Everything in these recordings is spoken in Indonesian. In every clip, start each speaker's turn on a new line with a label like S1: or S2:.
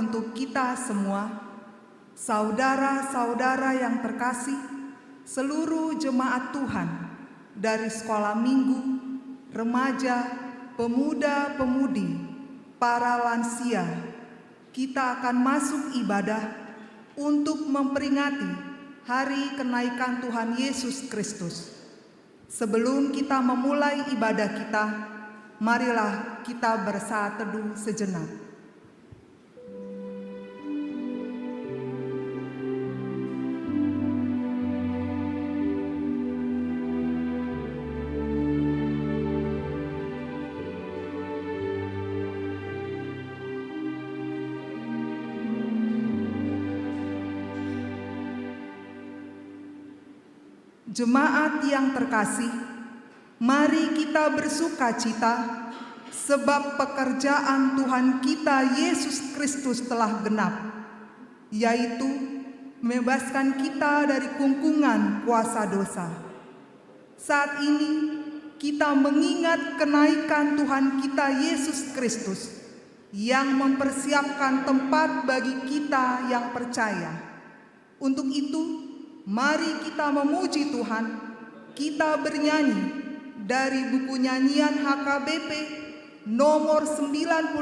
S1: untuk kita semua, saudara-saudara yang terkasih, seluruh jemaat Tuhan dari sekolah minggu, remaja, pemuda-pemudi, para lansia. Kita akan masuk ibadah untuk memperingati hari kenaikan Tuhan Yesus Kristus. Sebelum kita memulai ibadah kita, marilah kita bersaat teduh sejenak. Jemaat yang terkasih, mari kita bersuka cita sebab pekerjaan Tuhan kita Yesus Kristus telah genap, yaitu membebaskan kita dari kungkungan kuasa dosa. Saat ini kita mengingat kenaikan Tuhan kita Yesus Kristus yang mempersiapkan tempat bagi kita yang percaya. Untuk itu, mari kita memuji Tuhan. Kita bernyanyi dari buku nyanyian HKBP nomor 99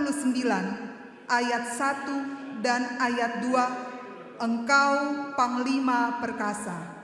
S1: ayat 1 dan ayat 2, Engkau Panglima Perkasa.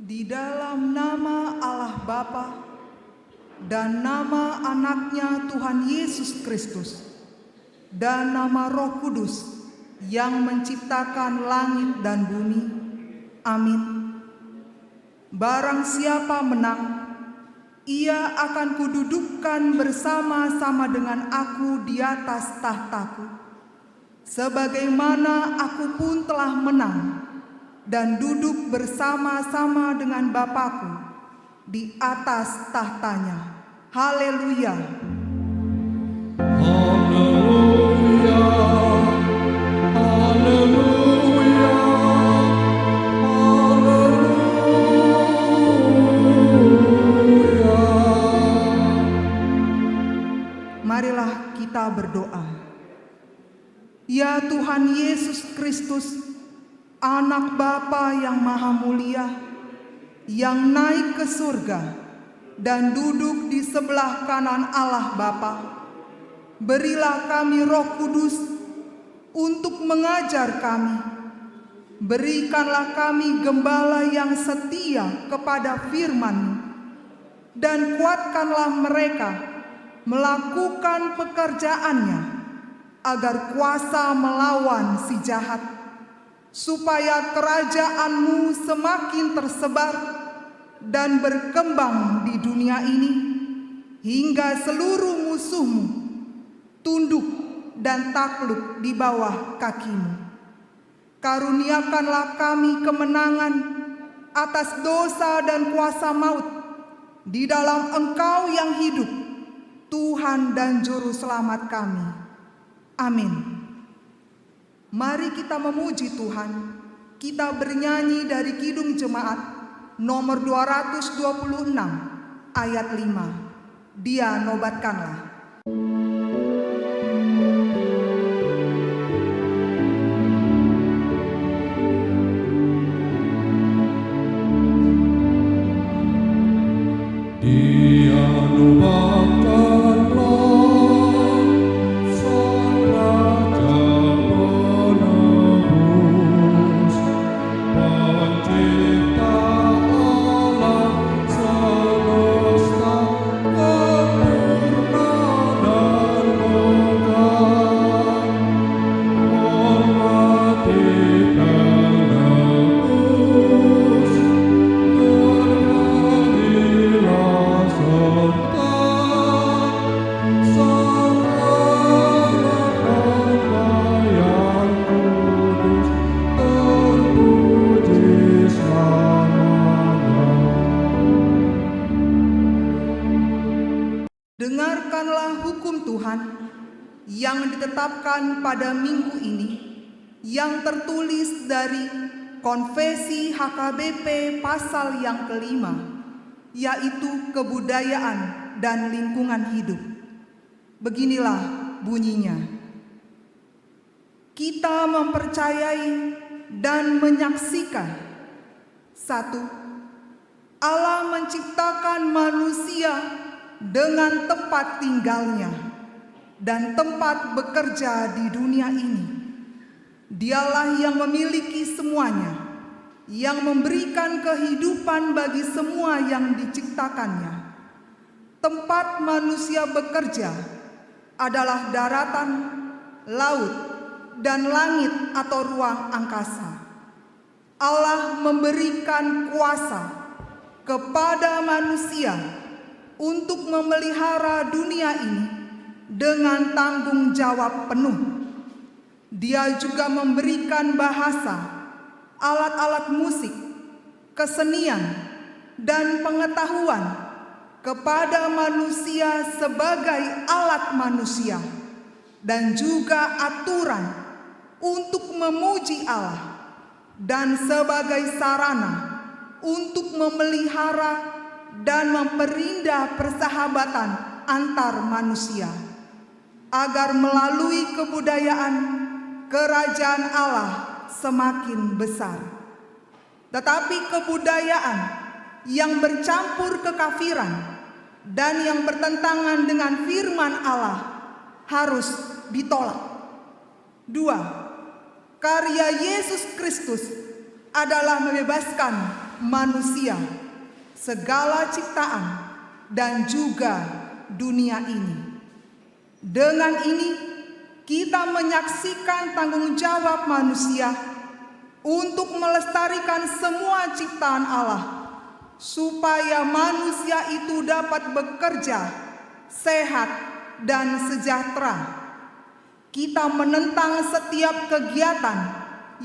S1: Di dalam nama Allah Bapa dan nama anaknya Tuhan Yesus Kristus dan nama Roh Kudus yang menciptakan langit dan bumi. Amin. Barang siapa menang, ia akan kududukkan bersama-sama dengan aku di atas tahtaku, sebagaimana aku pun telah menang dan duduk bersama-sama dengan Bapakku di atas tahtanya. Haleluya.
S2: Haleluya. Haleluya. Haleluya.
S1: Marilah kita berdoa. Ya Tuhan Yesus Kristus, Anak Bapa yang Maha Mulia, yang naik ke surga dan duduk di sebelah kanan Allah Bapa, berilah kami Roh Kudus untuk mengajar kami. Berikanlah kami gembala yang setia kepada firman-Mu, dan kuatkanlah mereka melakukan pekerjaannya agar kuasa melawan si jahat, supaya kerajaan-Mu semakin tersebar dan berkembang di dunia ini, hingga seluruh musuh-Mu tunduk dan takluk di bawah kaki-Mu. Karuniakanlah kami kemenangan atas dosa dan kuasa maut di dalam Engkau yang hidup, Tuhan dan Juru Selamat kami. Amin. Mari kita memuji Tuhan. Kita bernyanyi dari Kidung Jemaat nomor 226 ayat 5. Dia nobatkanlah.
S2: Dia nobatkanlah Sang Raja penebus, Pencipta alam semesta, sempurna dan megah. Hormati penebus, bernyanyilah serta Sang Anak Bapa yang kudus, terpuji selamanya.
S1: Dengarkanlah hukum Tuhan yang ditetapkan pada minggu ini, yang tertulis dari Konfesi HKBP pasal yang kelima, yaitu kebudayaan dan lingkungan hidup. Beginilah bunyinya. Kita mempercayai dan menyaksikan: 1. Allah menciptakan manusia dengan tempat tinggalnya dan tempat bekerja di dunia ini. Dialah yang memiliki semuanya, yang memberikan kehidupan bagi semua yang diciptakannya. Tempat manusia bekerja adalah daratan, laut, dan langit atau ruang angkasa. Allah memberikan kuasa kepada manusia untuk memelihara dunia ini dengan tanggung jawab penuh. Dia juga memberikan bahasa, alat-alat musik, kesenian, dan pengetahuan kepada manusia sebagai alat manusia, dan juga aturan untuk memuji Allah, dan sebagai sarana untuk memelihara dan memperindah persahabatan antar manusia, agar melalui kebudayaan kerajaan Allah semakin besar. Tetapi kebudayaan yang bercampur kekafiran dan yang bertentangan dengan firman Allah harus ditolak. 2. Karya Yesus Kristus adalah membebaskan manusia, segala ciptaan, dan juga dunia ini. Dengan ini kita menyaksikan tanggung jawab manusia untuk melestarikan semua ciptaan Allah, supaya manusia itu dapat bekerja sehat dan sejahtera. Kita menentang setiap kegiatan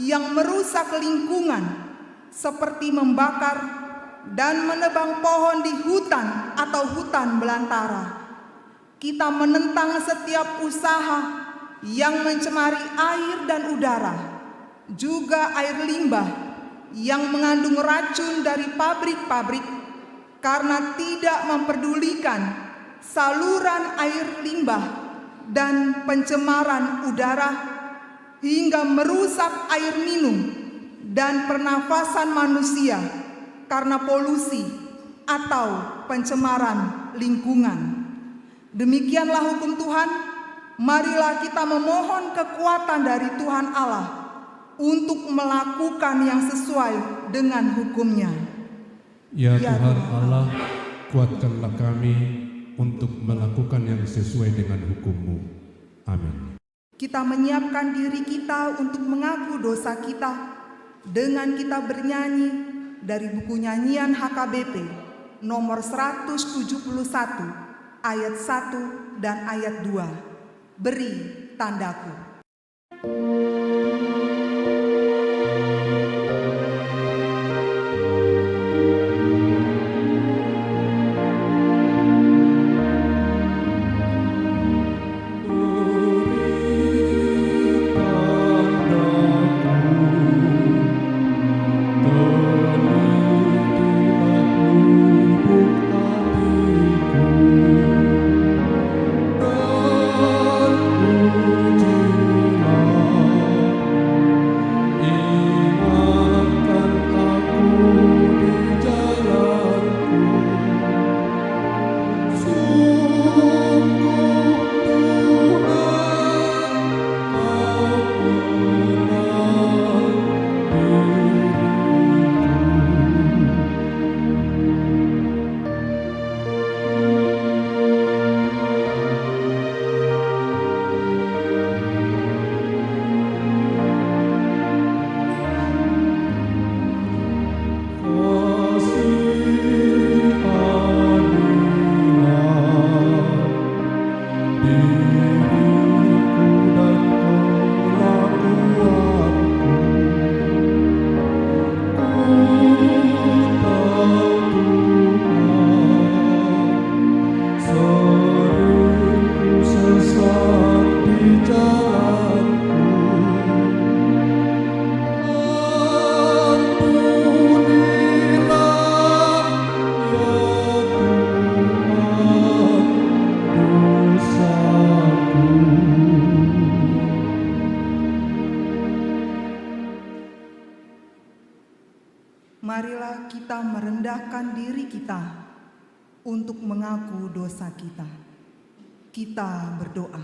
S1: yang merusak lingkungan, seperti membakar dan menebang pohon di hutan atau hutan belantara. Kita menentang setiap usaha yang mencemari air dan udara, juga air limbah yang mengandung racun dari pabrik-pabrik, karena tidak memperdulikan saluran air limbah dan pencemaran udara, hingga merusak air minum dan pernafasan manusia karena polusi atau pencemaran lingkungan. Demikianlah hukum Tuhan. Marilah kita memohon kekuatan dari Tuhan Allah untuk melakukan yang sesuai dengan hukum-Nya.
S2: Ya Tuhan Allah, kuatkanlah kami untuk melakukan yang sesuai dengan hukum-Mu. Amin.
S1: Kita menyiapkan diri kita untuk mengaku dosa kita dengan kita bernyanyi dari buku nyanyian HKBP nomor 171 ayat 1 dan ayat 2. Beri tandaku. Marilah kita merendahkan diri kita untuk mengaku dosa kita. Kita berdoa.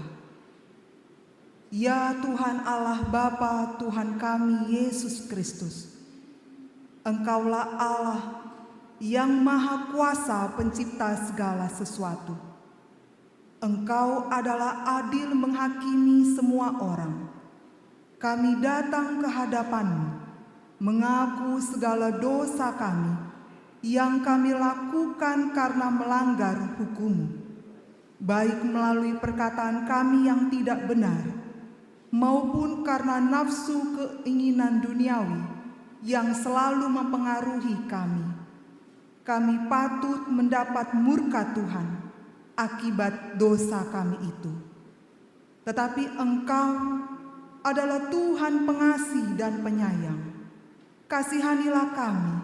S1: Ya Tuhan Allah Bapa, Tuhan kami Yesus Kristus, Engkaulah Allah yang Maha Kuasa pencipta segala sesuatu. Engkau adalah adil menghakimi semua orang. Kami datang ke hadapan-Mu, mengaku segala dosa kami yang kami lakukan karena melanggar hukum-Mu, baik melalui perkataan kami yang tidak benar, maupun karena nafsu keinginan duniawi yang selalu mempengaruhi kami. Kami patut mendapat murka Tuhan akibat dosa kami itu. Tetapi Engkau adalah Tuhan pengasih dan penyayang. Kasihanilah kami,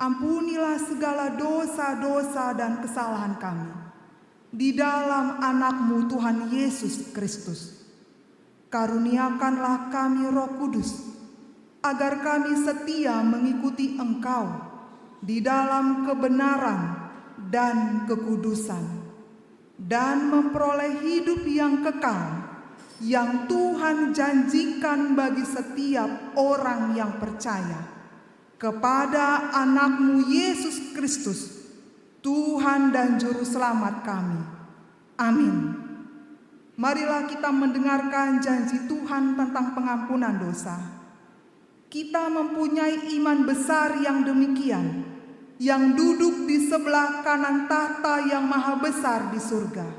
S1: ampunilah segala dosa-dosa dan kesalahan kami di dalam anak-Mu Tuhan Yesus Kristus. Karuniakanlah kami Roh Kudus, agar kami setia mengikuti Engkau di dalam kebenaran dan kekudusan, dan memperoleh hidup yang kekal yang Tuhan janjikan bagi setiap orang yang percaya kepada anak-Mu Yesus Kristus, Tuhan dan Juru Selamat kami. Amin. Marilah kita mendengarkan janji Tuhan tentang pengampunan dosa. Kita mempunyai iman besar yang demikian, yang duduk di sebelah kanan tahta yang maha besar di surga.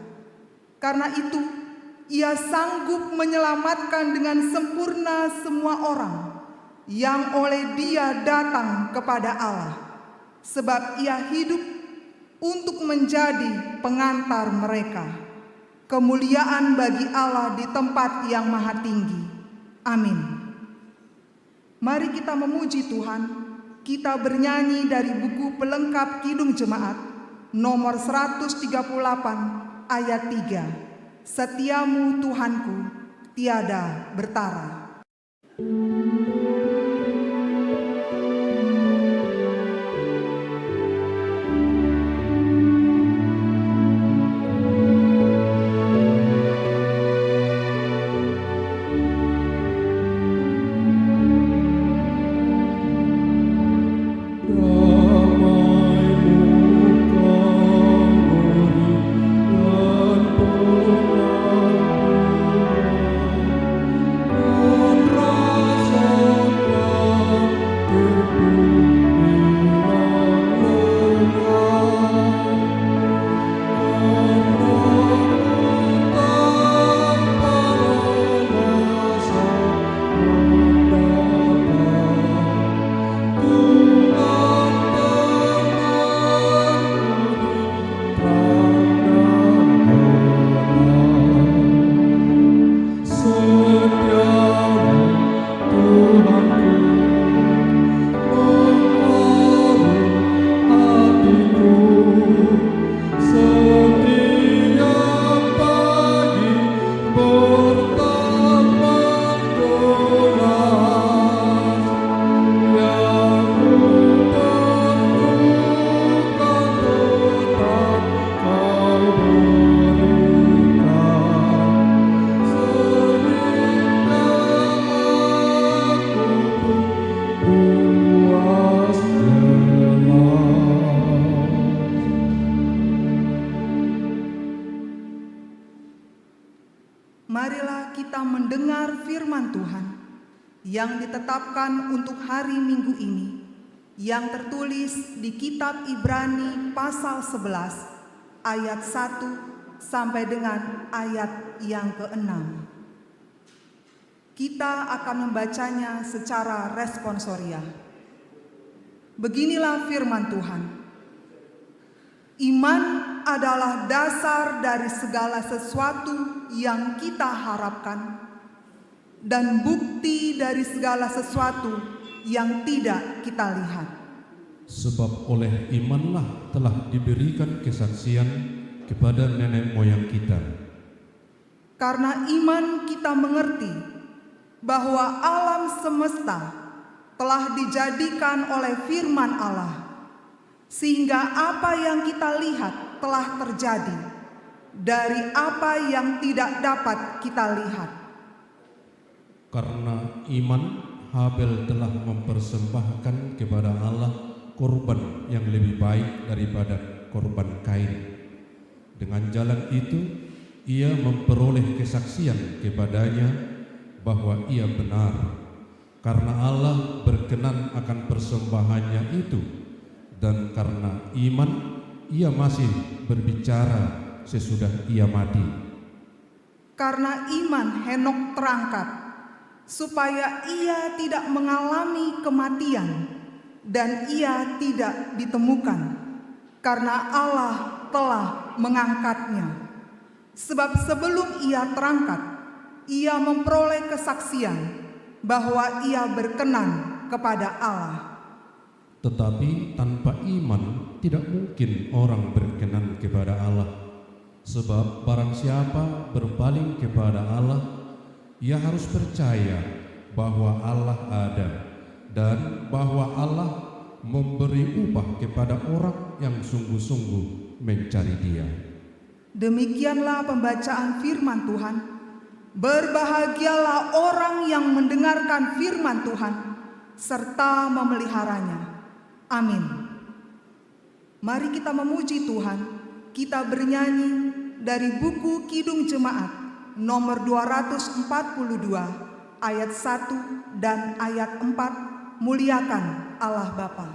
S1: Karena itu, Ia sanggup menyelamatkan dengan sempurna semua orang yang oleh Dia datang kepada Allah, sebab Ia hidup untuk menjadi pengantar mereka. Kemuliaan bagi Allah di tempat yang maha tinggi. Amin. Mari kita memuji Tuhan. Kita bernyanyi dari buku pelengkap Kidung Jemaat nomor 138 ayat 3. Setiamu Tuhanku tiada bertara. Marilah kita mendengar firman Tuhan yang ditetapkan untuk hari Minggu ini, yang tertulis di kitab Ibrani pasal 11 ayat 1 sampai dengan ayat yang ke-6. Kita akan membacanya secara responsorial. Beginilah firman Tuhan. Iman adalah dasar dari segala sesuatu yang kita harapkan dan bukti dari segala sesuatu yang tidak kita lihat.
S2: Sebab oleh imanlah telah diberikan kesaksian kepada nenek moyang kita.
S1: Karena iman kita mengerti bahwa alam semesta telah dijadikan oleh firman Allah, sehingga apa yang kita lihat telah terjadi dari apa yang tidak dapat kita lihat.
S2: Karena iman, Habel telah mempersembahkan kepada Allah korban yang lebih baik daripada korban Kain. Dengan jalan itu, ia memperoleh kesaksian kepadanya bahwa ia benar, karena Allah berkenan akan persembahannya itu, dan karena iman, ia masih berbicara sesudah ia mati.
S1: Karena iman Henok terangkat, supaya ia tidak mengalami kematian, dan ia tidak ditemukan, karena Allah telah mengangkatnya. Sebab sebelum ia terangkat, ia memperoleh kesaksian bahwa ia berkenan kepada Allah.
S2: Tetapi tanpa iman tidak mungkin orang berkenan kepada Allah. Sebab barang siapa berpaling kepada Allah, ia harus percaya bahwa Allah ada dan bahwa Allah memberi upah kepada orang yang sungguh-sungguh mencari Dia.
S1: Demikianlah pembacaan firman Tuhan. Berbahagialah orang yang mendengarkan firman Tuhan serta memeliharanya. Amin. Mari kita memuji Tuhan. Kita bernyanyi dari buku Kidung Jemaat nomor 242 ayat 1 dan ayat 4, muliakan Allah Bapa.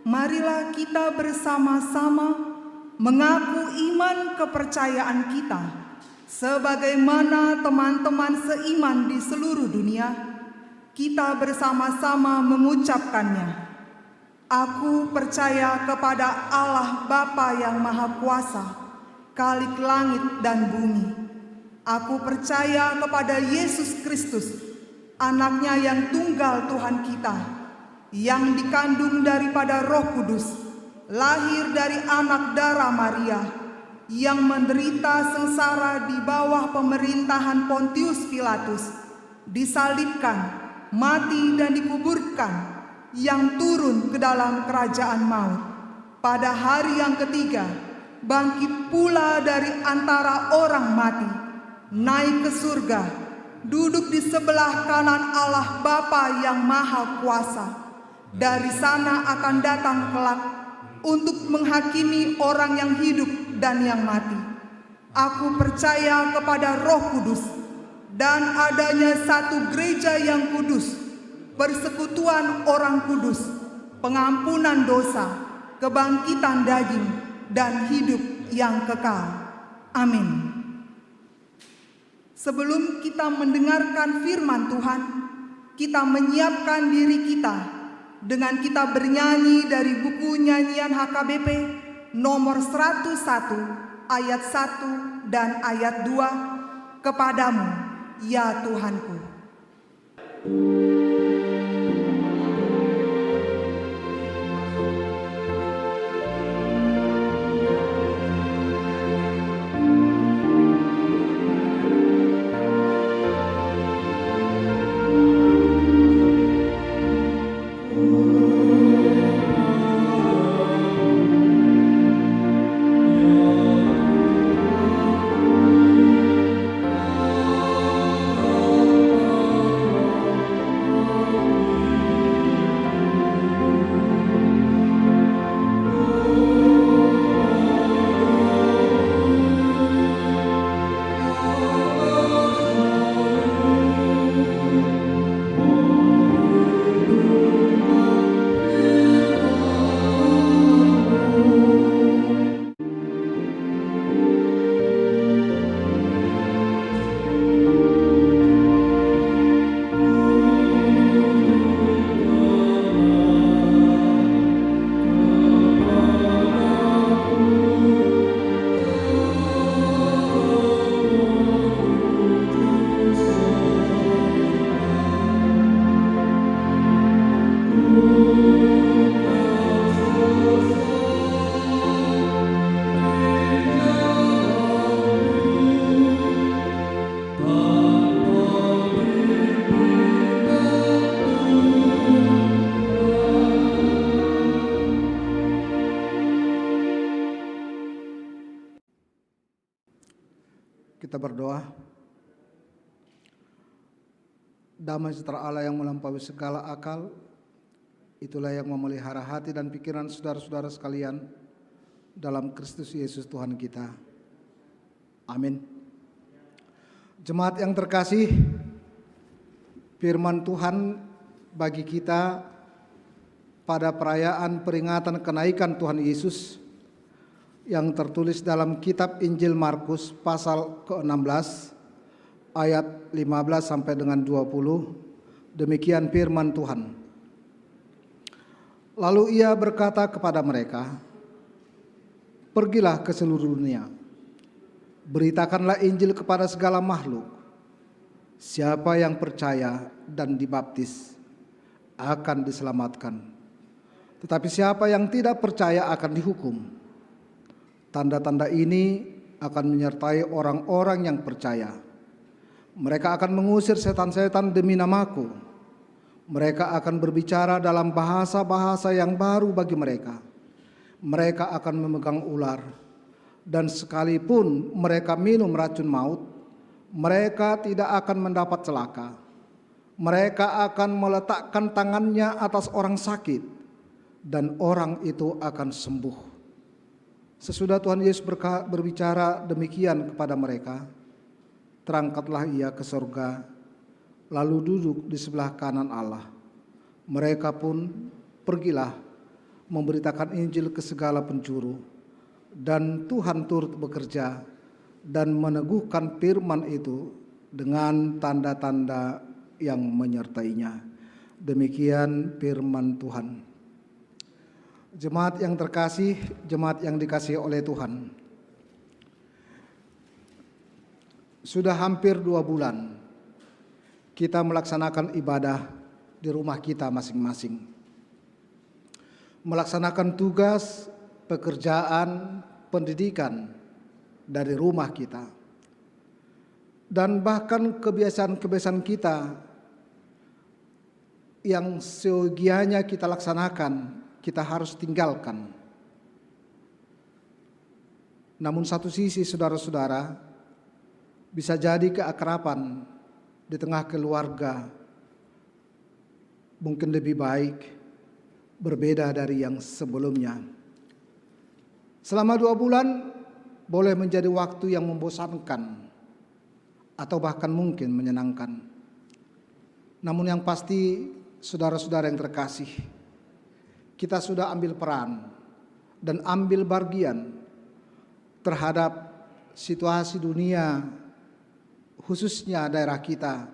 S1: Marilah kita bersama-sama mengaku iman kepercayaan kita sebagaimana teman-teman seiman di seluruh dunia. Kita bersama-sama mengucapkannya. Aku percaya kepada Allah Bapa yang Maha Kuasa, Khalik langit dan bumi. Aku percaya kepada Yesus Kristus, Anaknya yang tunggal Tuhan kita, yang dikandung daripada Roh Kudus, lahir dari anak darah Maria, yang menderita sengsara di bawah pemerintahan Pontius Pilatus, disalibkan, mati dan dikuburkan, yang turun ke dalam kerajaan maut. Pada hari yang ketiga, bangkit pula dari antara orang mati, naik ke surga, duduk di sebelah kanan Allah Bapa yang Maha Kuasa. Dari sana akan datang kelak untuk menghakimi orang yang hidup dan yang mati. Aku percaya kepada Roh Kudus dan adanya satu gereja yang kudus, persekutuan orang kudus, pengampunan dosa, kebangkitan daging, dan hidup yang kekal. Amin. Sebelum kita mendengarkan firman Tuhan, kita menyiapkan diri kita dengan kita bernyanyi dari buku nyanyian HKBP nomor 101 ayat 1 dan ayat 2, Kepadamu ya Tuhanku.
S3: Kita berdoa. Damai sejahtera Allah yang melampaui segala akal, itulah yang memelihara hati dan pikiran saudara-saudara sekalian dalam Kristus Yesus Tuhan kita. Amin. Jemaat yang terkasih, firman Tuhan bagi kita pada perayaan peringatan kenaikan Tuhan Yesus yang tertulis dalam kitab Injil Markus pasal ke-16 ayat 15 sampai dengan 20. Demikian firman Tuhan. Lalu ia berkata kepada mereka, "Pergilah ke seluruh dunia, beritakanlah Injil kepada segala makhluk. Siapa yang percaya dan dibaptis akan diselamatkan, tetapi siapa yang tidak percaya akan dihukum. Tanda-tanda ini akan menyertai orang-orang yang percaya. Mereka akan mengusir setan-setan demi namaku. Mereka akan berbicara dalam bahasa-bahasa yang baru bagi mereka. Mereka akan memegang ular. Dan sekalipun mereka minum racun maut, mereka tidak akan mendapat celaka. Mereka akan meletakkan tangannya atas orang sakit, dan orang itu akan sembuh." Sesudah Tuhan Yesus berbicara demikian kepada mereka, terangkatlah ia ke surga, lalu duduk di sebelah kanan Allah. Mereka pun pergilah memberitakan Injil ke segala penjuru, dan Tuhan turut bekerja dan meneguhkan firman itu dengan tanda-tanda yang menyertainya. Demikian firman Tuhan. Jemaat yang terkasih, jemaat yang dikasihi oleh Tuhan, sudah hampir 2 bulan kita melaksanakan ibadah di rumah kita masing-masing, melaksanakan tugas, pekerjaan, pendidikan dari rumah kita, dan bahkan kebiasaan-kebiasaan kita yang seyogianya kita laksanakan, kita harus tinggalkan. Namun satu sisi saudara-saudara, bisa jadi keakraban di tengah keluarga mungkin lebih baik, berbeda dari yang sebelumnya. Selama 2 bulan boleh menjadi waktu yang membosankan atau bahkan mungkin menyenangkan. Namun yang pasti, saudara-saudara yang terkasih, kita sudah ambil peran dan ambil bagian terhadap situasi dunia, khususnya daerah kita,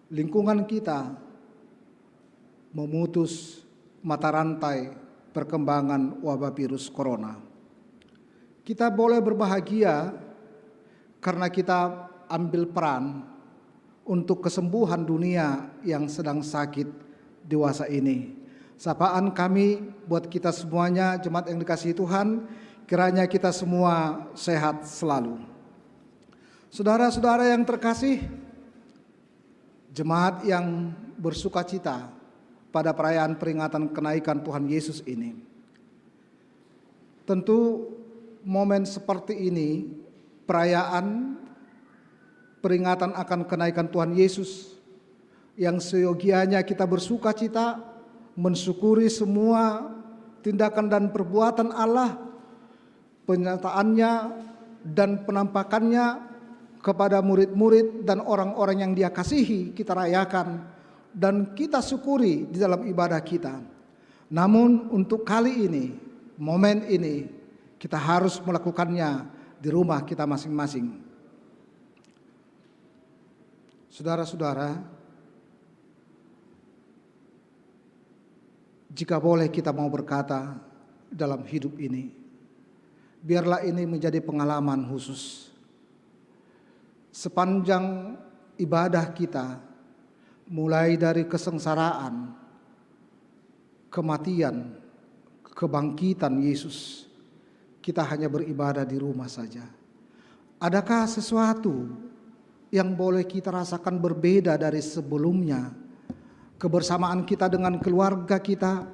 S3: lingkungan kita, memutus mata rantai perkembangan wabah virus corona. Kita boleh berbahagia karena kita ambil peran untuk kesembuhan dunia yang sedang sakit dewasa ini. Sapaan kami buat kita semuanya, jemaat yang dikasihi Tuhan, kiranya kita semua sehat selalu. Saudara-saudara yang terkasih, jemaat yang bersukacita pada perayaan peringatan kenaikan Tuhan Yesus ini. Tentu momen seperti ini, perayaan peringatan akan kenaikan Tuhan Yesus, yang seyogianya kita bersukacita, mensyukuri semua tindakan dan perbuatan Allah, penyataannya dan penampakannya kepada murid-murid dan orang-orang yang Dia kasihi, kita rayakan dan kita syukuri di dalam ibadah kita. Namun untuk kali ini, momen ini, kita harus melakukannya di rumah kita masing-masing. Saudara-saudara, jika boleh kita mau berkata dalam hidup ini, biarlah ini menjadi pengalaman khusus. Sepanjang ibadah kita, mulai dari kesengsaraan, kematian, kebangkitan Yesus, kita hanya beribadah di rumah saja. Adakah sesuatu yang boleh kita rasakan berbeda dari sebelumnya? Kebersamaan kita dengan keluarga kita,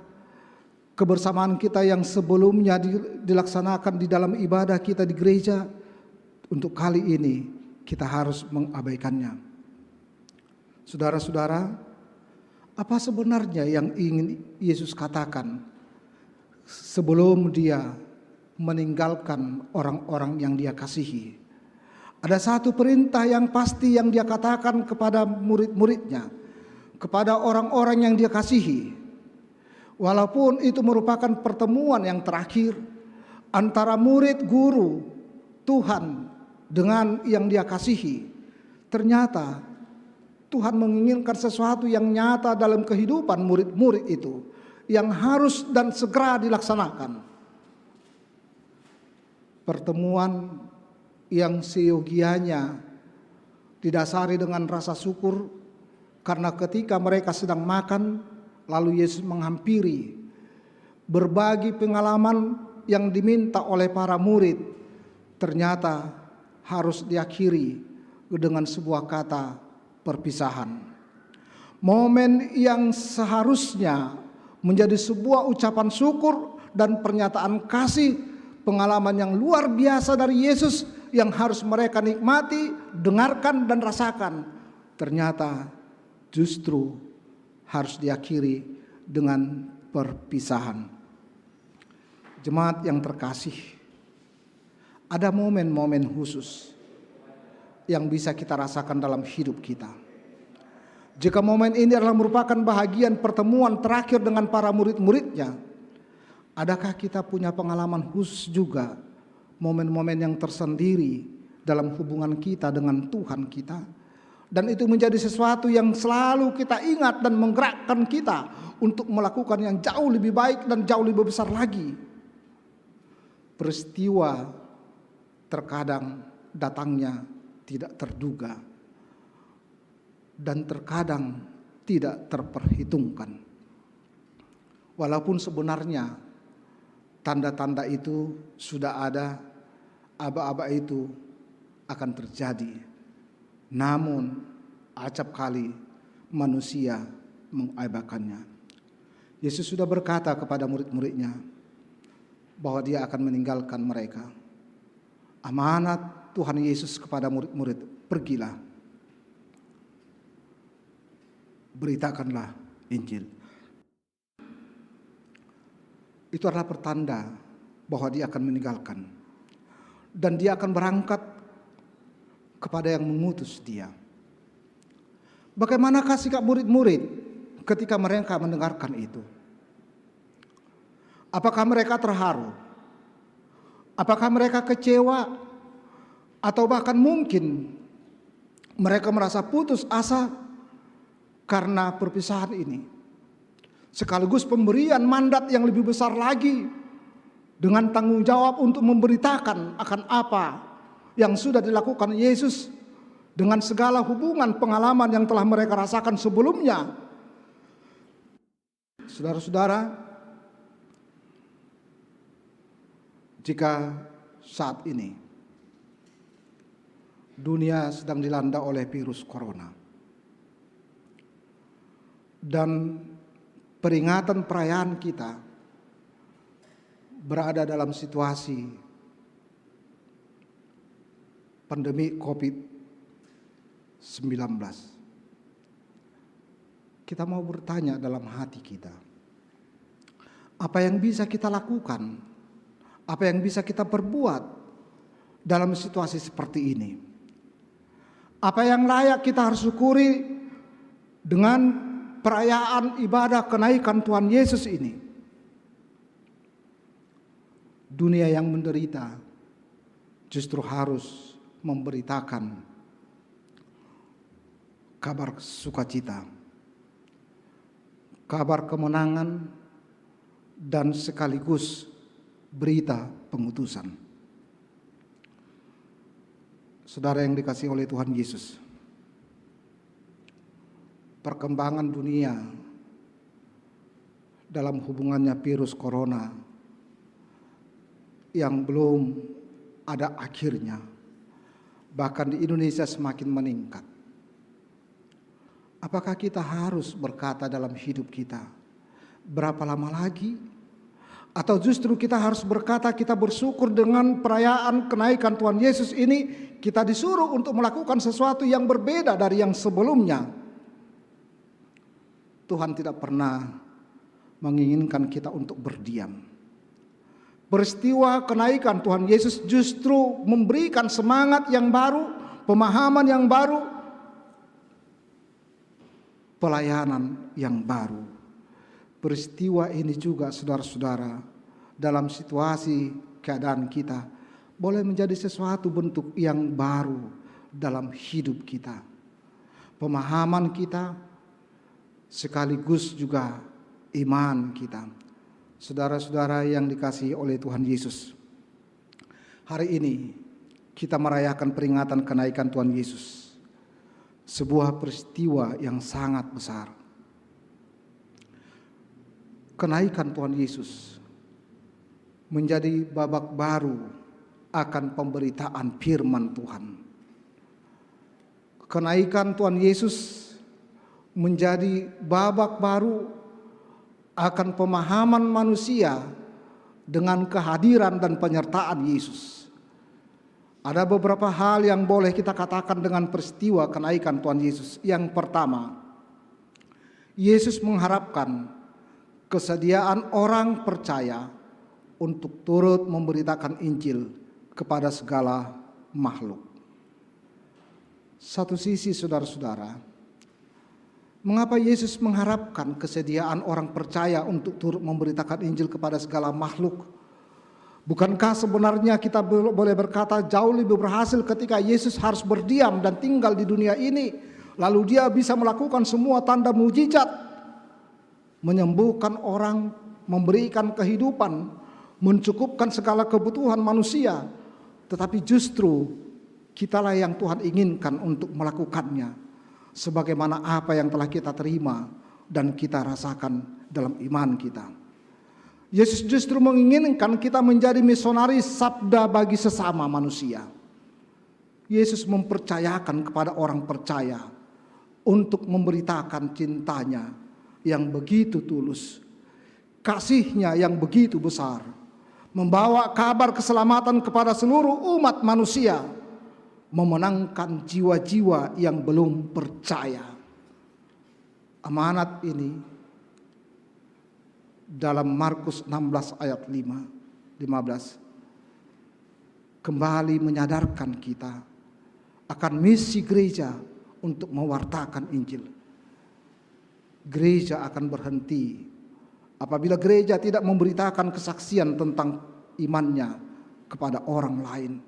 S3: kebersamaan kita yang sebelumnya dilaksanakan di dalam ibadah kita di gereja, untuk kali ini kita harus mengabaikannya. Saudara-saudara, apa sebenarnya yang ingin Yesus katakan sebelum Dia meninggalkan orang-orang yang Dia kasihi? Ada satu perintah yang pasti yang Dia katakan kepada murid-muridnya, kepada orang-orang yang Dia kasihi. Walaupun itu merupakan pertemuan yang terakhir antara murid guru Tuhan dengan yang Dia kasihi, ternyata Tuhan menginginkan sesuatu yang nyata dalam kehidupan murid-murid itu, yang harus dan segera dilaksanakan. Pertemuan yang seyogianya didasari dengan rasa syukur, karena ketika mereka sedang makan, lalu Yesus menghampiri, berbagi pengalaman yang diminta oleh para murid, ternyata harus diakhiri dengan sebuah kata perpisahan. Momen yang seharusnya menjadi sebuah ucapan syukur dan pernyataan kasih, pengalaman yang luar biasa dari Yesus yang harus mereka nikmati, dengarkan dan rasakan, ternyata justru harus diakhiri dengan perpisahan. Jemaat yang terkasih, ada momen-momen khusus yang bisa kita rasakan dalam hidup kita. Jika momen ini adalah merupakan bahagian pertemuan terakhir dengan para murid-muridnya, adakah kita punya pengalaman khusus juga, momen-momen yang tersendiri dalam hubungan kita dengan Tuhan kita? Dan itu menjadi sesuatu yang selalu kita ingat dan menggerakkan kita untuk melakukan yang jauh lebih baik dan jauh lebih besar lagi. Peristiwa terkadang datangnya tidak terduga dan terkadang tidak terperhitungkan. Walaupun sebenarnya tanda-tanda itu sudah ada, aba-aba itu akan terjadi. Namun acap kali manusia mengabaikannya. Yesus sudah berkata kepada murid-muridnya bahwa Dia akan meninggalkan mereka. Amanat Tuhan Yesus kepada murid-murid, pergilah. beritakanlah Injil. Itu adalah pertanda bahwa dia akan meninggalkan. Dan dia akan berangkat kepada yang mengutus dia. Bagaimanakah sikap murid-murid ketika mereka mendengarkan itu? Apakah mereka terharu? Apakah mereka kecewa? Atau bahkan mungkin mereka merasa putus asa karena perpisahan ini? Sekaligus pemberian mandat yang lebih besar lagi dengan tanggung jawab untuk memberitakan akan apa yang sudah dilakukan Yesus dengan segala hubungan pengalaman yang telah mereka rasakan sebelumnya. Saudara-saudara, jika saat ini dunia sedang dilanda oleh virus corona dan peringatan perayaan kita berada dalam situasi pandemi COVID-19. Kita mau bertanya dalam hati kita, apa yang bisa kita lakukan? Apa yang bisa kita perbuat dalam situasi seperti ini? Apa yang layak kita harus syukuri dengan perayaan ibadah kenaikan Tuhan Yesus ini? Dunia yang menderita justru harus memberitakan kabar sukacita, kabar kemenangan, dan sekaligus berita pengutusan. Saudara yang dikasihi oleh Tuhan Yesus, perkembangan dunia dalam hubungannya virus corona yang belum ada akhirnya, bahkan di Indonesia semakin meningkat. Apakah kita harus berkata dalam hidup kita, berapa lama lagi? Atau justru kita harus berkata kita bersyukur dengan perayaan kenaikan Tuhan Yesus ini, kita disuruh untuk melakukan sesuatu yang berbeda dari yang sebelumnya. Tuhan tidak pernah menginginkan kita untuk berdiam. Peristiwa kenaikan Tuhan Yesus justru memberikan semangat yang baru, pemahaman yang baru, pelayanan yang baru. Peristiwa ini juga, saudara-saudara, dalam situasi keadaan kita boleh menjadi sesuatu bentuk yang baru dalam hidup kita. Pemahaman kita sekaligus juga iman kita. Saudara-saudara yang dikasihi oleh Tuhan Yesus, hari ini kita merayakan peringatan kenaikan Tuhan Yesus, sebuah peristiwa yang sangat besar. Kenaikan Tuhan Yesus menjadi babak baru akan pemberitaan firman Tuhan. Kenaikan Tuhan Yesus menjadi babak baru akan pemahaman manusia dengan kehadiran dan penyertaan Yesus. Ada beberapa hal yang boleh kita katakan dengan peristiwa kenaikan Tuhan Yesus. Yang pertama, Yesus mengharapkan kesediaan orang percaya untuk turut memberitakan Injil kepada segala makhluk. Satu sisi, saudara-saudara, mengapa Yesus mengharapkan kesediaan orang percaya untuk turut memberitakan Injil kepada segala makhluk? Bukankah sebenarnya kita boleh berkata jauh lebih berhasil ketika Yesus harus berdiam dan tinggal di dunia ini, lalu dia bisa melakukan semua tanda mujizat, menyembuhkan orang, memberikan kehidupan, mencukupkan segala kebutuhan manusia. Tetapi justru kitalah yang Tuhan inginkan untuk melakukannya, sebagaimana apa yang telah kita terima dan kita rasakan dalam iman kita. Yesus justru menginginkan kita menjadi misionaris sabda bagi sesama manusia. Yesus mempercayakan kepada orang percaya untuk memberitakan cintanya yang begitu tulus, kasihnya yang begitu besar, membawa kabar keselamatan kepada seluruh umat manusia, memenangkan jiwa-jiwa yang belum percaya. amanat ini dalam Markus 16 ayat 15 kembali menyadarkan kita akan misi gereja untuk mewartakan Injil. Gereja akan berhenti apabila gereja tidak memberitakan kesaksian tentang imannya kepada orang lain.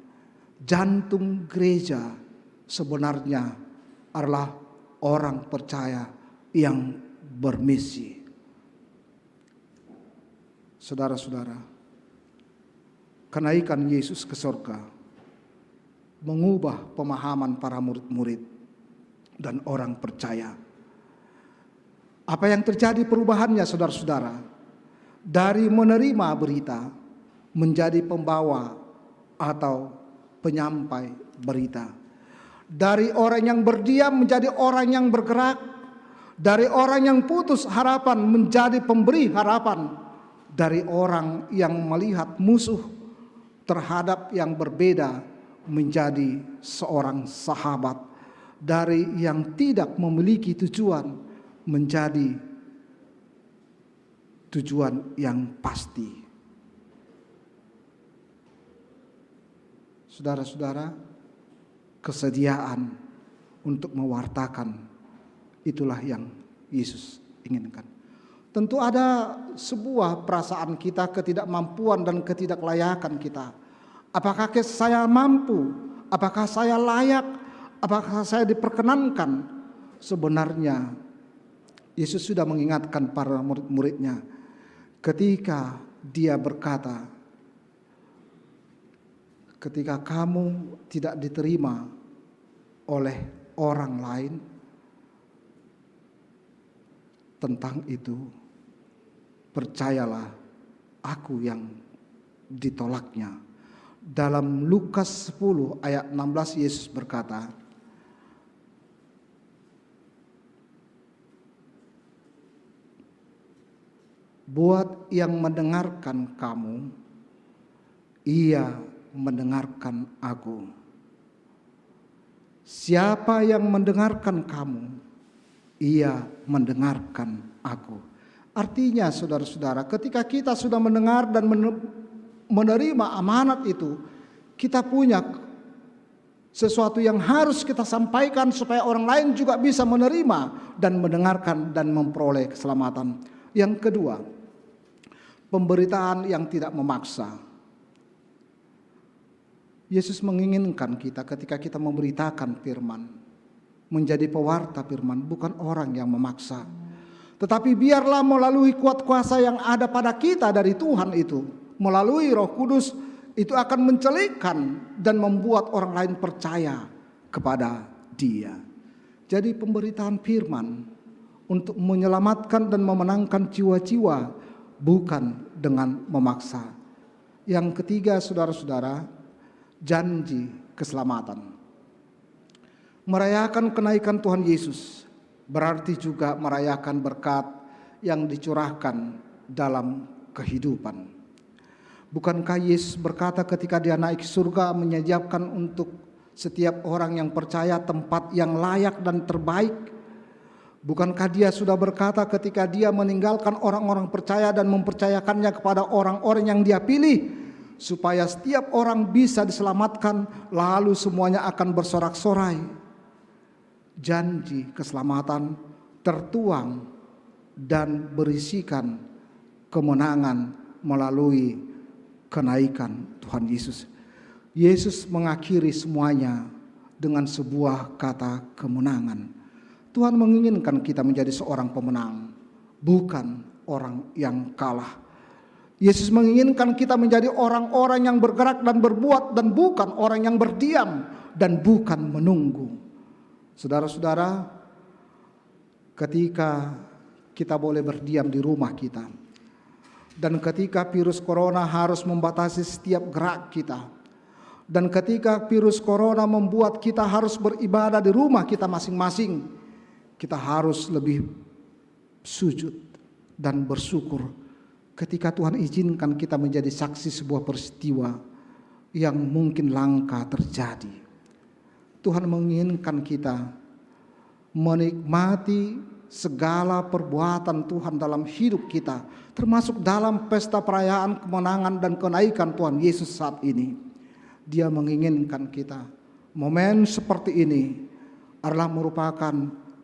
S3: Jantung gereja sebenarnya adalah orang percaya yang bermisi. Saudara-saudara, kenaikan Yesus ke surga mengubah pemahaman para murid-murid dan orang percaya. Apa yang terjadi perubahannya, saudara-saudara? Dari menerima berita menjadi pembawa atau penyampai berita. Dari orang yang berdiam menjadi orang yang bergerak. Dari orang yang putus harapan menjadi pemberi harapan. Dari orang yang melihat musuh terhadap yang berbeda menjadi seorang sahabat. Dari yang tidak memiliki tujuan menjadi tujuan yang pasti. Saudara-saudara, kesediaan untuk mewartakan itulah yang Yesus inginkan. Tentu ada sebuah perasaan kita, ketidakmampuan dan ketidaklayakan kita. Apakah saya mampu? Apakah saya layak? Apakah saya diperkenankan? Sebenarnya Yesus sudah mengingatkan para murid-muridnya ketika dia berkata, ketika kamu tidak diterima oleh orang lain, tentang itu percayalah aku yang ditolaknya. Dalam Lukas 10 ayat 16 Yesus berkata, buat yang mendengarkan kamu, ia mendengarkan aku. Siapa yang mendengarkan kamu, ia mendengarkan aku. Artinya saudara-saudara, ketika kita sudah mendengar dan menerima amanat itu, kita punya sesuatu yang harus kita sampaikan supaya orang lain juga bisa menerima dan mendengarkan dan memperoleh keselamatan. Yang kedua, pemberitaan yang tidak memaksa. Yesus menginginkan kita ketika kita memberitakan firman, menjadi pewarta firman, bukan orang yang memaksa. Tetapi biarlah melalui kuat kuasa yang ada pada kita dari Tuhan itu, melalui Roh Kudus, itu akan mencelikkan dan membuat orang lain percaya kepada Dia. Jadi pemberitaan firman untuk menyelamatkan dan memenangkan jiwa-jiwa, bukan dengan memaksa. Yang ketiga, saudara-saudara, janji keselamatan. Merayakan kenaikan Tuhan Yesus berarti juga merayakan berkat yang dicurahkan dalam kehidupan. Bukankah Yesus berkata ketika dia naik surga menyiapkan untuk setiap orang yang percaya tempat yang layak dan terbaik? Bukankah dia sudah berkata ketika dia meninggalkan orang-orang percaya dan mempercayakannya kepada orang-orang yang dia pilih, supaya setiap orang bisa diselamatkan, lalu semuanya akan bersorak-sorai. Janji keselamatan tertuang dan berisikan kemenangan melalui kenaikan Tuhan Yesus. Yesus mengakhiri semuanya dengan sebuah kata kemenangan. Tuhan menginginkan kita menjadi seorang pemenang, bukan orang yang kalah. Yesus menginginkan kita menjadi orang-orang yang bergerak dan berbuat, dan bukan orang yang berdiam dan bukan menunggu. Saudara-saudara, ketika kita boleh berdiam di rumah kita, dan ketika virus corona harus membatasi setiap gerak kita, dan ketika virus corona membuat kita harus beribadah di rumah kita masing-masing, kita harus lebih sujud dan bersyukur ketika Tuhan izinkan kita menjadi saksi sebuah peristiwa yang mungkin langka terjadi. Tuhan menginginkan kita menikmati segala perbuatan Tuhan dalam hidup kita, termasuk dalam pesta perayaan kemenangan dan kenaikan Tuhan Yesus saat ini. Dia menginginkan kita. Momen seperti ini adalah merupakan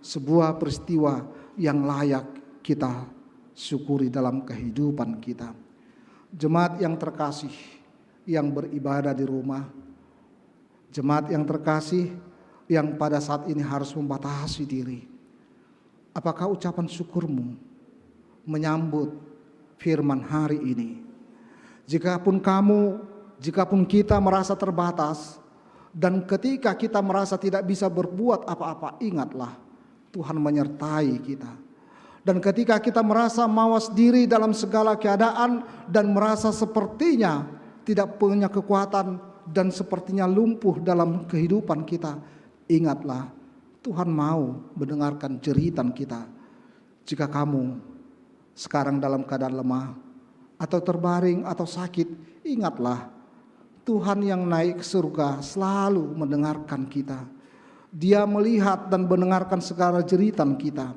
S3: sebuah peristiwa yang layak kita syukuri dalam kehidupan kita. Jemaat yang terkasih yang beribadah di rumah, jemaat yang terkasih yang pada saat ini harus membatasi diri. Apakah ucapan syukurmu menyambut firman hari ini? Jikapun kita merasa terbatas, dan ketika kita merasa tidak bisa berbuat apa-apa, ingatlah Tuhan menyertai kita. Dan ketika kita merasa mawas diri dalam segala keadaan dan merasa sepertinya tidak punya kekuatan dan sepertinya lumpuh dalam kehidupan kita, ingatlah Tuhan mau mendengarkan jeritan kita. Jika kamu sekarang dalam keadaan lemah atau terbaring atau sakit, ingatlah Tuhan yang naik ke surga selalu mendengarkan kita. Dia melihat dan mendengarkan segala jeritan kita.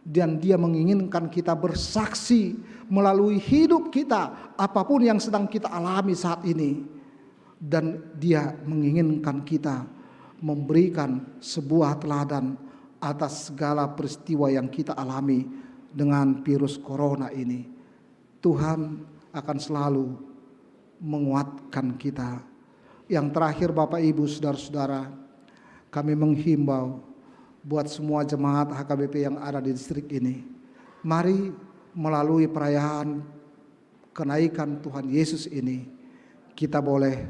S3: Dan dia menginginkan kita bersaksi melalui hidup kita apapun yang sedang kita alami saat ini. Dan dia menginginkan kita memberikan sebuah teladan atas segala peristiwa yang kita alami dengan virus corona ini. Tuhan akan selalu menguatkan kita. Yang terakhir Bapak Ibu Saudara-saudara, kami menghimbau buat semua jemaat HKBP yang ada di distrik ini, mari melalui perayaan kenaikan Tuhan Yesus ini, kita boleh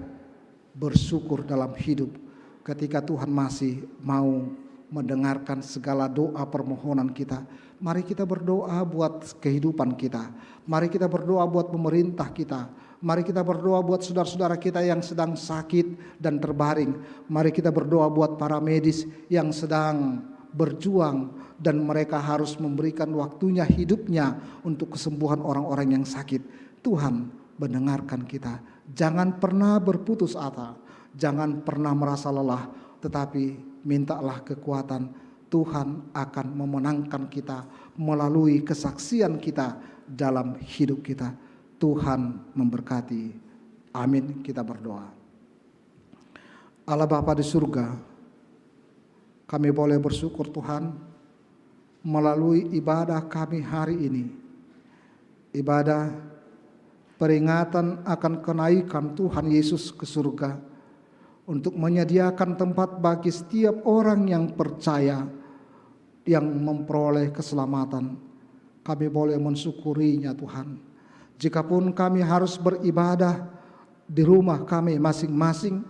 S3: bersyukur dalam hidup ketika Tuhan masih mau mendengarkan segala doa permohonan kita. Mari kita berdoa buat kehidupan kita. Mari kita berdoa buat pemerintah kita. Mari kita berdoa buat saudara-saudara kita yang sedang sakit dan terbaring. Mari kita berdoa buat para medis yang sedang berjuang dan mereka harus memberikan waktunya, hidupnya untuk kesembuhan orang-orang yang sakit. Tuhan mendengarkan kita. Jangan pernah berputus asa, jangan pernah merasa lelah, tetapi mintalah kekuatan. Tuhan akan memenangkan kita melalui kesaksian kita dalam hidup kita. Tuhan memberkati. Amin. Kita berdoa. Allah Bapa di surga, kami boleh bersyukur Tuhan melalui ibadah kami hari ini. Ibadah peringatan akan kenaikan Tuhan Yesus ke surga, untuk menyediakan tempat bagi setiap orang yang percaya, yang memperoleh keselamatan. Kami boleh mensyukurinya Tuhan. Jikapun kami harus beribadah di rumah kami masing-masing,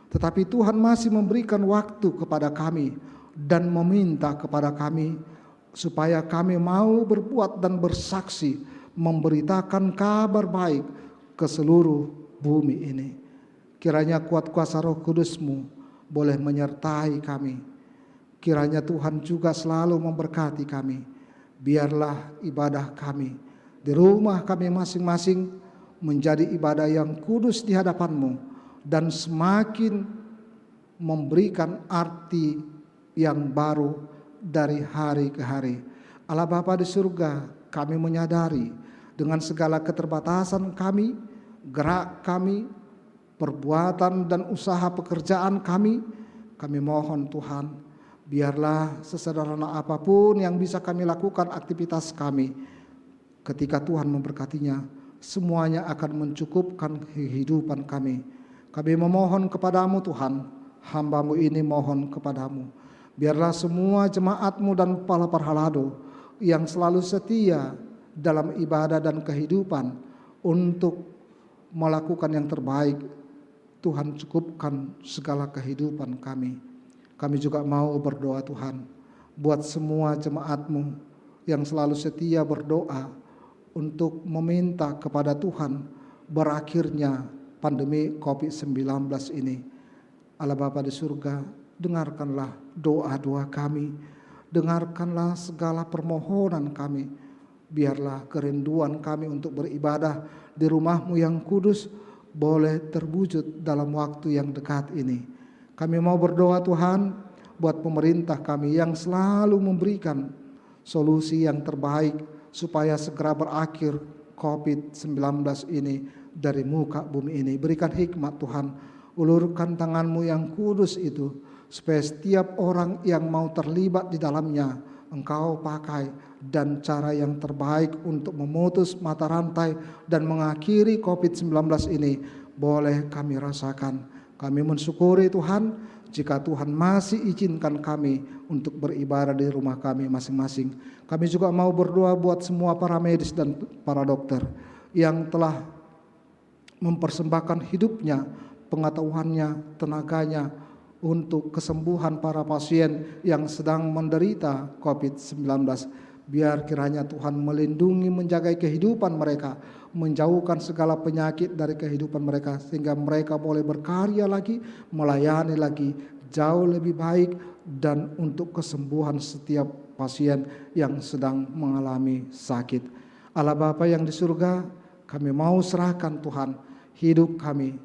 S3: tetapi Tuhan masih memberikan waktu kepada kami dan meminta kepada kami supaya kami mau berbuat dan bersaksi, memberitakan kabar baik ke seluruh bumi ini. Kiranya kuat kuasa Roh Kudus-Mu boleh menyertai kami. Kiranya Tuhan juga selalu memberkati kami. Biarlah ibadah kami di rumah kami masing-masing menjadi ibadah yang kudus di hadapan-Mu dan semakin memberikan arti yang baru dari hari ke hari. Allah Bapa di surga, kami menyadari dengan segala keterbatasan kami, gerak kami, perbuatan dan usaha pekerjaan kami mohon Tuhan, biarlah sesederhana apapun yang bisa kami lakukan aktivitas kami, ketika Tuhan memberkatinya, semuanya akan mencukupkan kehidupan kami. Kami memohon kepadamu Tuhan, hamba-Mu ini mohon kepadamu, biarlah semua jemaat-Mu dan para parhalado yang selalu setia dalam ibadah dan kehidupan untuk melakukan yang terbaik, Tuhan cukupkan segala kehidupan kami. Kami juga mau berdoa Tuhan, buat semua jemaat-Mu yang selalu setia berdoa untuk meminta kepada Tuhan berakhirnya pandemi COVID-19 ini. Allah Bapa di surga, dengarkanlah doa-doa kami, dengarkanlah segala permohonan kami. Biarlah kerinduan kami untuk beribadah di rumah-Mu yang kudus boleh terwujud dalam waktu yang dekat ini. Kami mau berdoa Tuhan buat pemerintah kami yang selalu memberikan solusi yang terbaik supaya segera berakhir COVID-19 ini dari muka bumi ini. Berikan hikmat Tuhan, ulurkan tangan-Mu yang kudus itu, supaya setiap orang yang mau terlibat di dalamnya Engkau pakai, dan cara yang terbaik untuk memutus mata rantai dan mengakhiri COVID-19 ini boleh kami rasakan. Kami mensyukuri Tuhan jika Tuhan masih izinkan kami untuk beribadah di rumah kami masing-masing. Kami juga mau berdoa buat semua para medis dan para dokter yang telah mempersembahkan hidupnya, pengetahuannya, tenaganya untuk kesembuhan para pasien yang sedang menderita COVID-19. Biar kiranya Tuhan melindungi, menjaga kehidupan mereka, menjauhkan segala penyakit dari kehidupan mereka, sehingga mereka boleh berkarya lagi, melayani lagi jauh lebih baik, dan untuk kesembuhan setiap pasien yang sedang mengalami sakit. Allah Bapa yang di surga, kami mau serahkan Tuhan hidup kami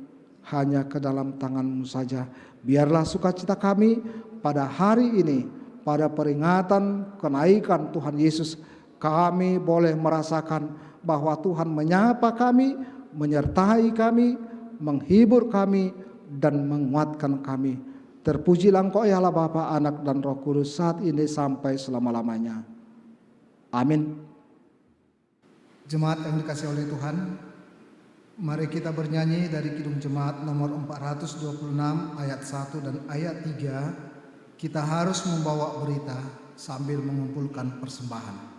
S3: hanya ke dalam tangan-Mu saja. Biarlah sukacita kami pada hari ini, pada peringatan kenaikan Tuhan Yesus, kami boleh merasakan bahwa Tuhan menyapa kami, menyertai kami, menghibur kami, dan menguatkan kami. Terpujilah Engkau ya Allah Bapa, Anak, dan Roh Kudus, saat ini sampai selama-lamanya. Amin. Jemaat yang dikasihi oleh Tuhan, mari kita bernyanyi dari Kidung Jemaat nomor 426 ayat 1 dan ayat 3. Kita harus membawa berita sambil mengumpulkan persembahan.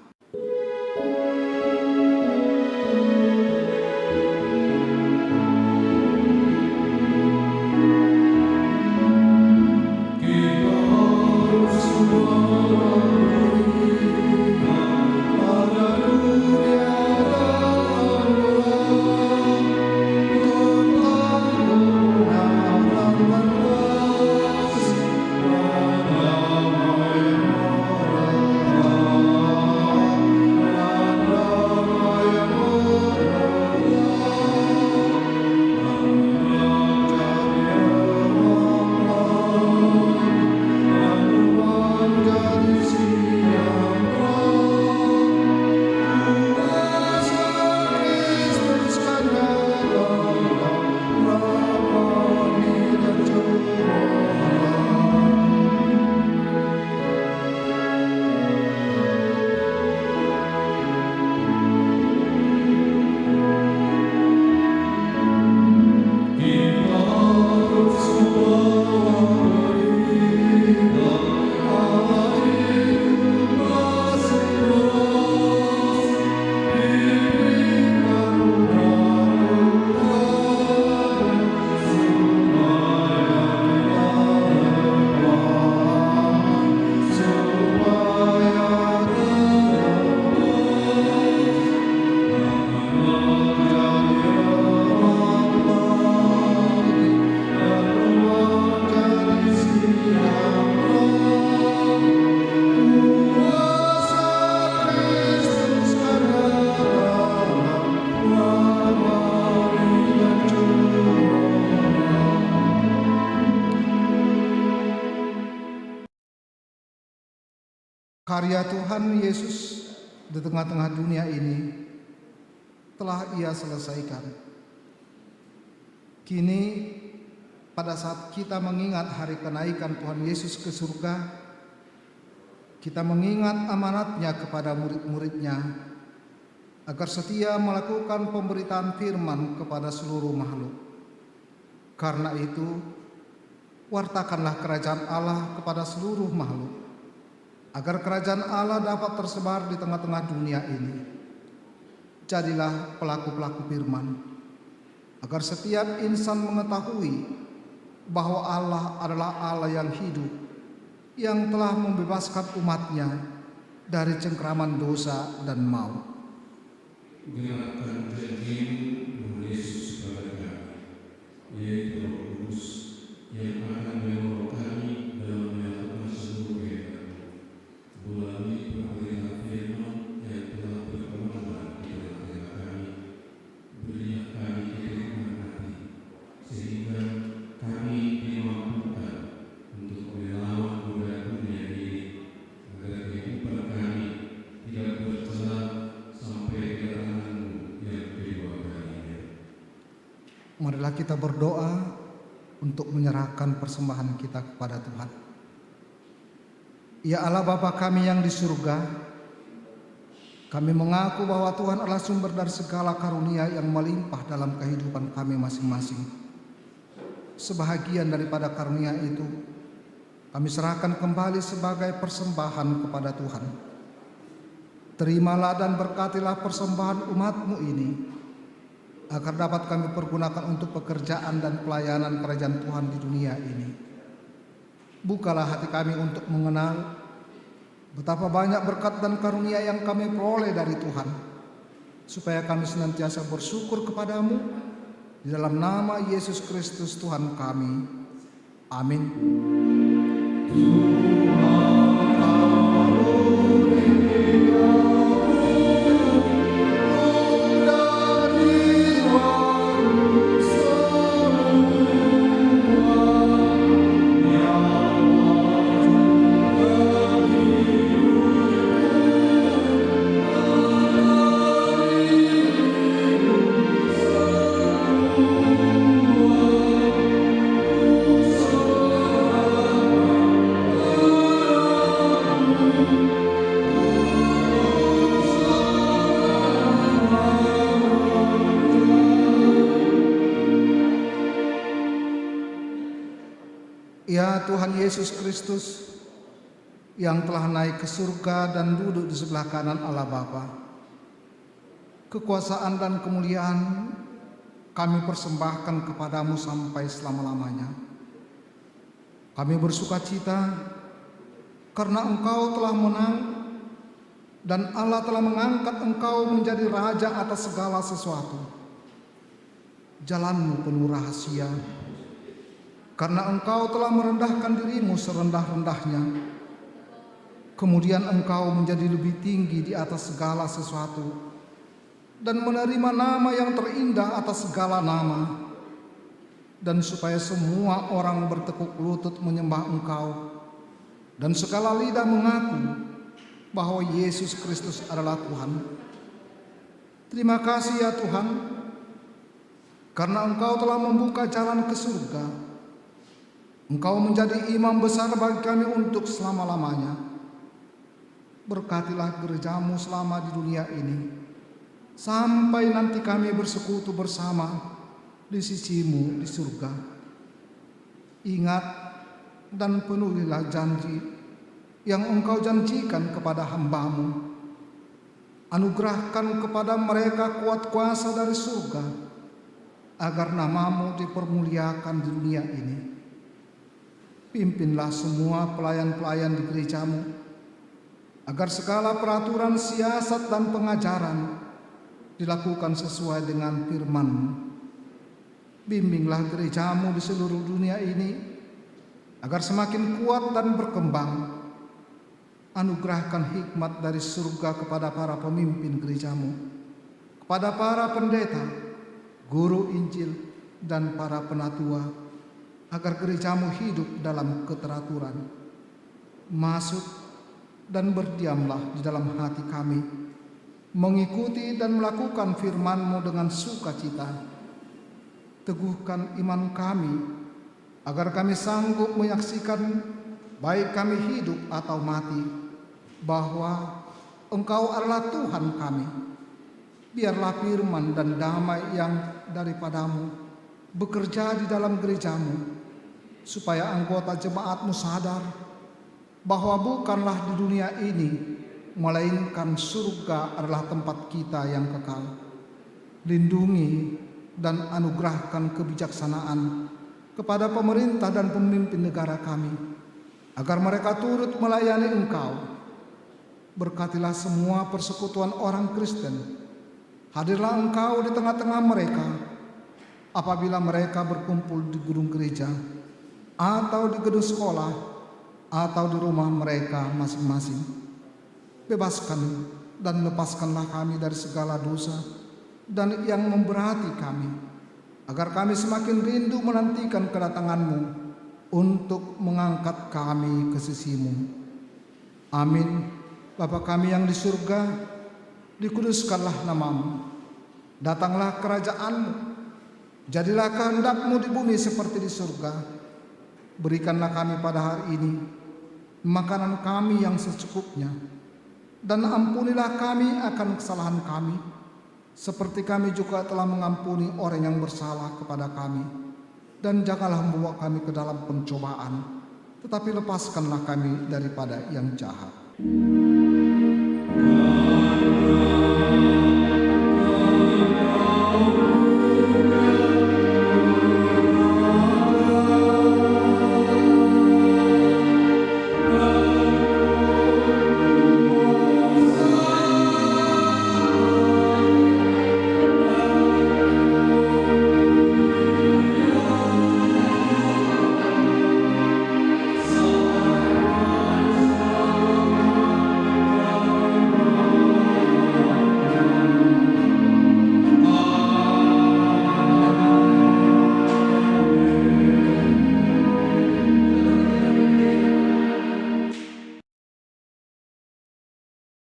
S3: Karya Tuhan Yesus di tengah-tengah dunia ini telah Ia selesaikan. Kini pada saat kita mengingat hari kenaikan Tuhan Yesus ke surga, kita mengingat amanatnya kepada murid-muridnya agar setia melakukan pemberitaan firman kepada seluruh makhluk. Karena itu, wartakanlah kerajaan Allah kepada seluruh makhluk, agar kerajaan Allah dapat tersebar di tengah-tengah dunia ini. Jadilah pelaku-pelaku firman, agar setiap insan mengetahui bahwa Allah adalah Allah yang hidup, yang telah membebaskan umatnya dari cengkraman dosa dan maut.
S2: Gerakkan janji-Mu, Tuhan Yesus, kepada kami, yaitu Roh Kudus yang akan membawa kami dalam menyatakan seluruh kehendak-Mu melalui pemberitaan firman yang telah berkembang di tengah-tengah kami. Berilah kami kerinduan hati, sehingga kami dimampukan untuk melawan godaan dunia ini, agar kehidupan kami
S3: Marilah kita berdoa untuk menyerahkan persembahan kita kepada Tuhan. Ya Allah Bapa kami yang di surga, kami mengaku bahwa Tuhan adalah sumber dari segala karunia yang melimpah dalam kehidupan kami masing-masing. Sebahagian daripada karunia itu kami serahkan kembali sebagai persembahan kepada Tuhan. Terimalah dan berkatilah persembahan umat-Mu ini, agar dapat kami pergunakan untuk pekerjaan dan pelayanan kerajaan Tuhan di dunia ini. Bukalah hati kami untuk mengenal betapa banyak berkat dan karunia yang kami peroleh dari Tuhan, supaya kami senantiasa bersyukur kepadamu di dalam nama Yesus Kristus Tuhan kami. Amin. Ya Tuhan Yesus Kristus yang telah naik ke surga dan duduk di sebelah kanan Allah Bapa, kekuasaan dan kemuliaan kami persembahkan kepadamu sampai selama-lamanya. Kami bersukacita karena Engkau telah menang dan Allah telah mengangkat Engkau menjadi Raja atas segala sesuatu. Jalan-Mu penuh rahasia, karena Engkau telah merendahkan dirimu serendah-rendahnya. Kemudian Engkau menjadi lebih tinggi di atas segala sesuatu dan menerima nama yang terindah atas segala nama. Dan supaya semua orang bertekuk lutut menyembah Engkau dan segala lidah mengaku bahwa Yesus Kristus adalah Tuhan. Terima kasih ya Tuhan, karena Engkau telah membuka jalan ke surga. Engkau menjadi imam besar bagi kami untuk selama-lamanya. Berkatilah gereja-Mu selama di dunia ini, sampai nanti kami bersekutu bersama di sisi-Mu di surga. Ingat dan penuhilah janji yang Engkau janjikan kepada hamba-Mu. Anugerahkan kepada mereka kuat kuasa dari surga, agar nama-Mu dipermuliakan di dunia ini. Pimpinlah semua pelayan-pelayan di gereja-Mu, agar segala peraturan, siasat, dan pengajaran dilakukan sesuai dengan firman-Mu. Bimbinglah gereja-Mu di seluruh dunia ini, agar semakin kuat dan berkembang. Anugerahkan hikmat dari surga kepada para pemimpin gereja-Mu, kepada para pendeta, guru Injil, dan para penatua, agar gereja-Mu hidup dalam keteraturan. Masuk dan berdiamlah di dalam hati kami, mengikuti dan melakukan firman-Mu dengan sukacita. Teguhkan iman kami, agar kami sanggup menyaksikan, baik kami hidup atau mati, bahwa Engkau adalah Tuhan kami. Biarlah firman dan damai yang daripada-Mu bekerja di dalam gereja-Mu, supaya anggota jemaat-Mu sadar bahwa bukanlah di dunia ini, melainkan surga adalah tempat kita yang kekal. Lindungi dan anugerahkan kebijaksanaan kepada pemerintah dan pemimpin negara kami, agar mereka turut melayani Engkau. Berkatilah semua persekutuan orang Kristen. Hadirlah Engkau di tengah-tengah mereka apabila mereka berkumpul di gedung gereja, atau di gedung sekolah, atau di rumah mereka masing-masing. Bebaskan dan lepaskanlah kami dari segala dosa dan yang memberati kami, agar kami semakin rindu menantikan kedatangan-Mu untuk mengangkat kami ke sisi-Mu. Amin. Bapa kami yang di surga, dikuduskanlah nama-Mu. Datanglah kerajaan-Mu. Jadilah kehendak-Mu di bumi seperti di surga. Berikanlah kami pada hari ini makanan kami yang secukupnya, dan ampunilah kami akan kesalahan kami, seperti kami juga telah mengampuni orang yang bersalah kepada kami. Dan janganlah membawa kami ke dalam pencobaan, tetapi lepaskanlah kami daripada yang jahat.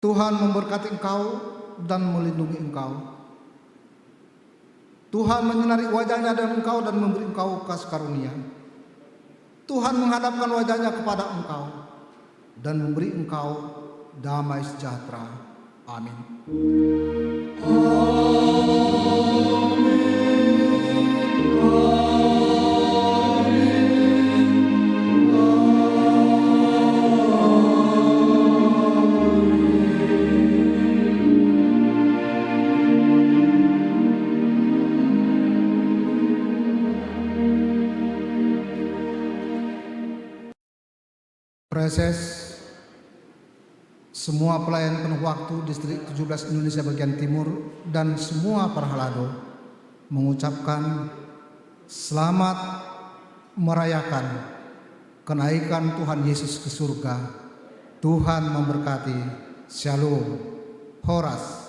S3: Tuhan memberkati engkau dan melindungi engkau. Tuhan menyinari wajahnya dan engkau dan memberi engkau kasih karunia. Tuhan menghadapkan wajahnya kepada engkau dan memberi engkau damai sejahtera. Amin. Preses semua pelayan penuh waktu distrik 17 Indonesia bagian timur dan semua para halado mengucapkan selamat merayakan kenaikan Tuhan Yesus ke surga. Tuhan memberkati. Shalom. Horas.